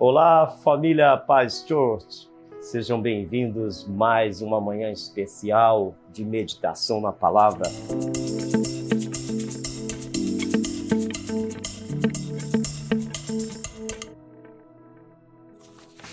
Olá, família Paz Church. Sejam bem-vindos mais uma manhã especial de meditação na palavra.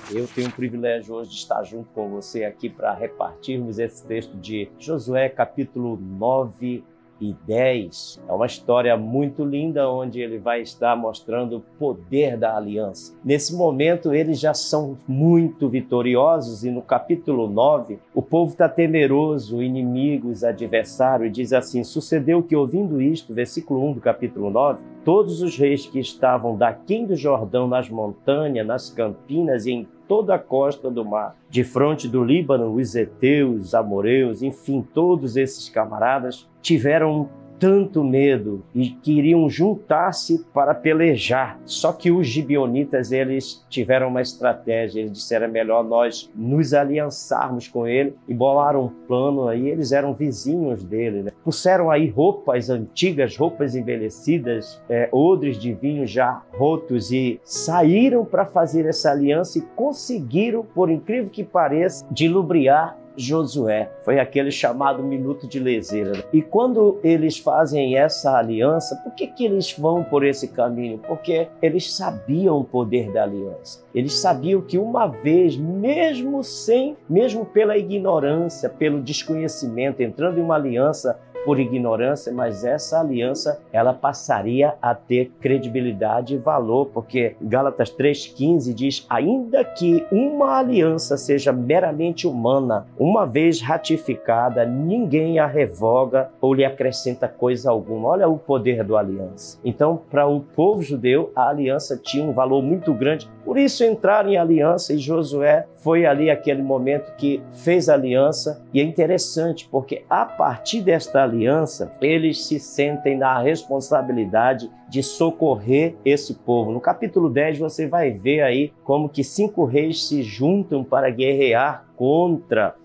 Eu tenho o privilégio hoje de estar junto com você aqui para repartirmos esse texto de Josué, capítulo 9 e 10. É uma história muito linda onde ele vai estar mostrando o poder da aliança. Nesse momento, eles já são muito vitoriosos e no capítulo 9, o povo está temeroso, inimigos, adversário, e diz assim: sucedeu que ouvindo isto, versículo 1 do capítulo 9, todos os reis que estavam daquém do Jordão, nas montanhas, nas campinas e em toda a costa do mar, de fronte do Líbano, os heteus, os amoreus, enfim, todos esses camaradas tiveram tanto medo e queriam juntar-se para pelejar. Só que os gibeonitas, eles tiveram uma estratégia. Eles disseram: é melhor nós nos aliançarmos com ele, e bolaram um plano aí. Eles eram vizinhos dele, né? Puseram aí roupas antigas, roupas envelhecidas, odres de vinho já rotos, e saíram para fazer essa aliança e conseguiram, por incrível que pareça, dilubriar Josué. Foi aquele chamado minuto de leseira, né? E quando eles fazem essa aliança, por que eles vão por esse caminho? Porque eles sabiam o poder da aliança. Eles sabiam que uma vez, mesmo pela ignorância, pelo desconhecimento, entrando em uma aliança por ignorância, mas essa aliança, ela passaria a ter credibilidade e valor, porque Gálatas 3,15 diz: ainda que uma aliança seja meramente humana, uma vez ratificada, ninguém a revoga ou lhe acrescenta coisa alguma. Olha o poder da aliança. Então, para o povo judeu, a aliança tinha um valor muito grande, por isso entraram em aliança, e Josué foi ali aquele momento que fez a aliança. E é interessante, porque a partir desta aliança, eles se sentem na responsabilidade de socorrer esse povo. No capítulo 10 você vai ver aí como que 5 reis se juntam para guerrear contra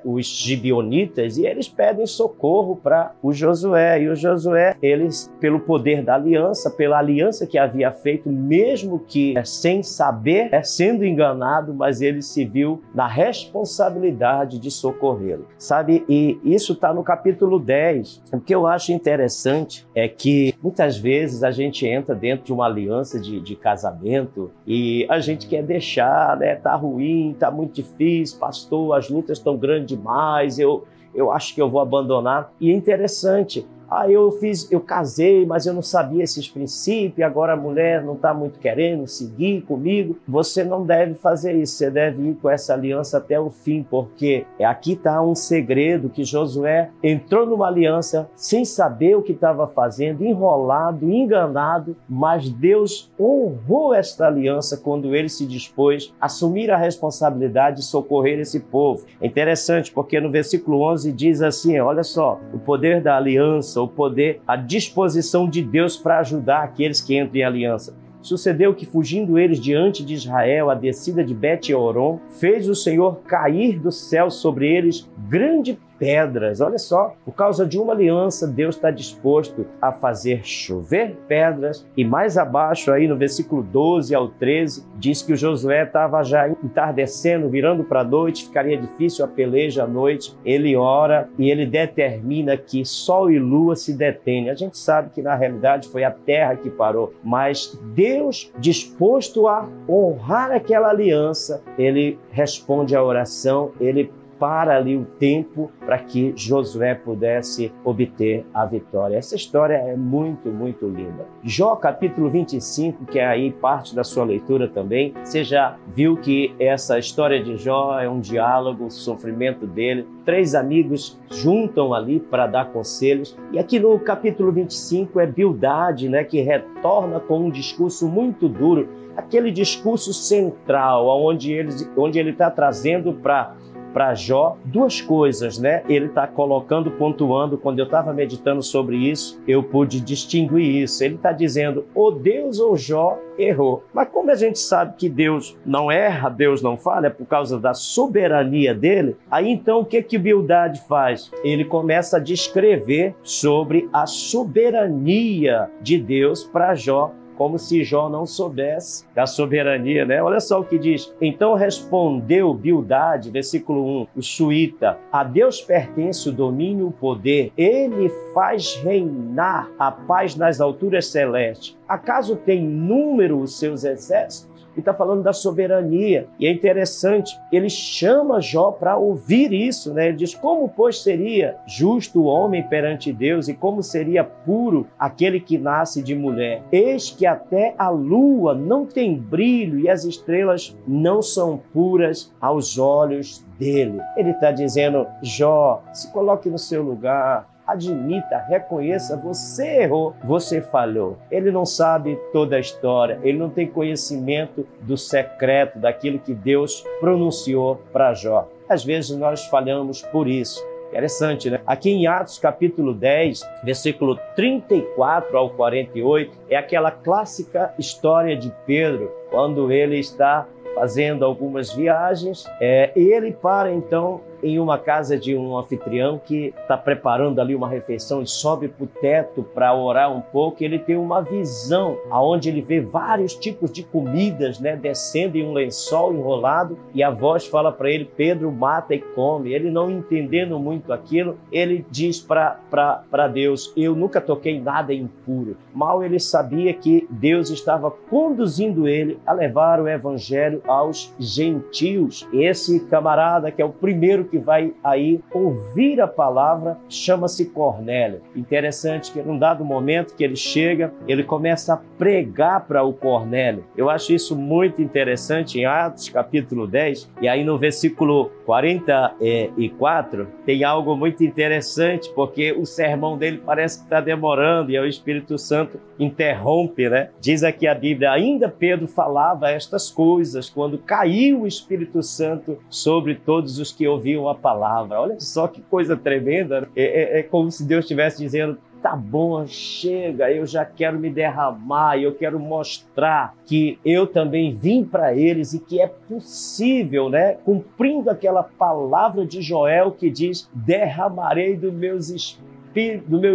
os gibeonitas, e eles pedem socorro para o Josué. E o Josué, eles, pelo poder da aliança, pela aliança que havia feito, mesmo que sem saber, sendo enganado, mas ele se viu na responsabilidade de socorrê-lo, sabe? E isso está no capítulo 10. O que eu acho interessante é que muitas vezes a gente entra dentro de uma aliança de casamento e a gente quer deixar, né? Tá ruim, tá muito difícil, pastor, as lutas estão grandes demais, eu acho que eu vou abandonar. E é interessante, eu casei, mas eu não sabia esses princípios, agora a mulher não está muito querendo seguir comigo. Você não deve fazer isso, você deve ir com essa aliança até o fim, porque aqui está um segredo, que Josué entrou numa aliança sem saber o que estava fazendo, enrolado, enganado, mas Deus honrou esta aliança quando ele se dispôs a assumir a responsabilidade de socorrer esse povo. É interessante, porque no versículo 11 diz assim, olha só, o poder da aliança, o poder, a disposição de Deus para ajudar aqueles que entram em aliança. Sucedeu que, fugindo eles diante de Israel, a descida de Bet-Horon, fez o Senhor cair do céu sobre eles grande pedras. Olha só, por causa de uma aliança, Deus está disposto a fazer chover pedras. E mais abaixo, aí no versículo 12 ao 13, diz que o Josué estava já entardecendo, virando para a noite, ficaria difícil a peleja à noite. Ele ora e ele determina que sol e lua se detêm. A gente sabe que na realidade foi a terra que parou, mas Deus, disposto a honrar aquela aliança, ele responde à oração, ele para ali o tempo para que Josué pudesse obter a vitória. Essa história é muito, muito linda. Jó, capítulo 25, que é aí parte da sua leitura também, você já viu que essa história de Jó é um diálogo, o sofrimento dele. 3 amigos juntam ali para dar conselhos. E aqui no capítulo 25 é Bildade, né, que retorna com um discurso muito duro, aquele discurso central, onde ele está trazendo para Jó 2 coisas, né? Ele está colocando, pontuando. Quando eu estava meditando sobre isso, eu pude distinguir isso. Ele está dizendo, ou Deus ou Jó errou. Mas como a gente sabe que Deus não erra, Deus não falha, por causa da soberania dele, aí então o que Bildade faz? Ele começa a descrever sobre a soberania de Deus para Jó, como se Jó não soubesse da soberania, né? Olha só o que diz. Então respondeu Bildade, versículo 1, o Suíta: a Deus pertence o domínio e o poder. Ele faz reinar a paz nas alturas celestes. Acaso tem número os seus exércitos? E está falando da soberania. E é interessante, ele chama Jó para ouvir isso, né? Ele diz: como, pois, seria justo o homem perante Deus e como seria puro aquele que nasce de mulher? Eis que até a lua não tem brilho e as estrelas não são puras aos olhos dele. Ele está dizendo: Jó, se coloque no seu lugar. Admita, reconheça, você errou, você falhou. Ele não sabe toda a história, ele não tem conhecimento do secreto, daquilo que Deus pronunciou para Jó. Às vezes nós falhamos por isso. Interessante, né? Aqui em Atos capítulo 10, versículo 34 ao 48, é aquela clássica história de Pedro, quando ele está fazendo algumas viagens, ele para então em uma casa de um anfitrião que está preparando ali uma refeição e sobe para o teto para orar um pouco. Ele tem uma visão onde ele vê vários tipos de comidas, né, descendo em um lençol enrolado, e a voz fala para ele: Pedro, mata e come. Ele, não entendendo muito aquilo, ele diz para Deus: eu nunca toquei nada impuro. Mal ele sabia que Deus estava conduzindo ele a levar o evangelho aos gentios. Esse camarada, que é o primeiro que vai aí ouvir a palavra, chama-se Cornélio. Interessante que num dado momento que ele chega, ele começa a pregar para o Cornélio. Eu acho isso muito interessante em Atos capítulo 10, e aí no versículo 44 tem algo muito interessante, porque o sermão dele parece que está demorando e o Espírito Santo interrompe, né? Diz aqui a Bíblia: ainda Pedro falava estas coisas quando caiu o Espírito Santo sobre todos os que ouviam a palavra. Olha só que coisa tremenda, né? É como se Deus estivesse dizendo: tá bom, chega, eu já quero me derramar, eu quero mostrar que eu também vim para eles e que é possível, né? Cumprindo aquela palavra de Joel que diz: derramarei do meu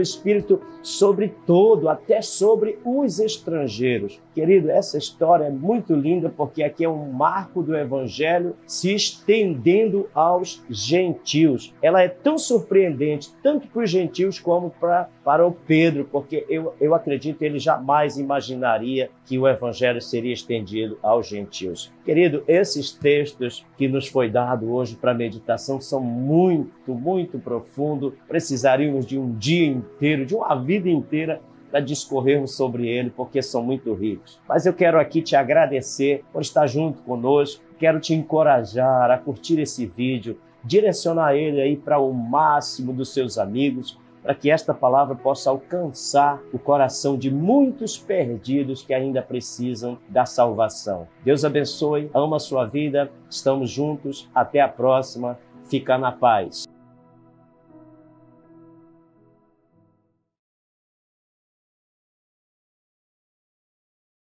espírito sobre todo, até sobre os estrangeiros. Querido, essa história é muito linda, porque aqui é um marco do evangelho se estendendo aos gentios. Ela é tão surpreendente, tanto para os gentios como para o Pedro, porque eu acredito que ele jamais imaginaria que o evangelho seria estendido aos gentios. Querido, esses textos que nos foi dado hoje para meditação são muito, muito profundos. Precisaríamos de um dia inteiro, de uma vida inteira, para discorrermos sobre ele, porque são muito ricos. Mas eu quero aqui te agradecer por estar junto conosco, quero te encorajar a curtir esse vídeo, direcionar ele aí para o máximo dos seus amigos, para que esta palavra possa alcançar o coração de muitos perdidos que ainda precisam da salvação. Deus abençoe, ama a sua vida, estamos juntos, até a próxima, fica na paz.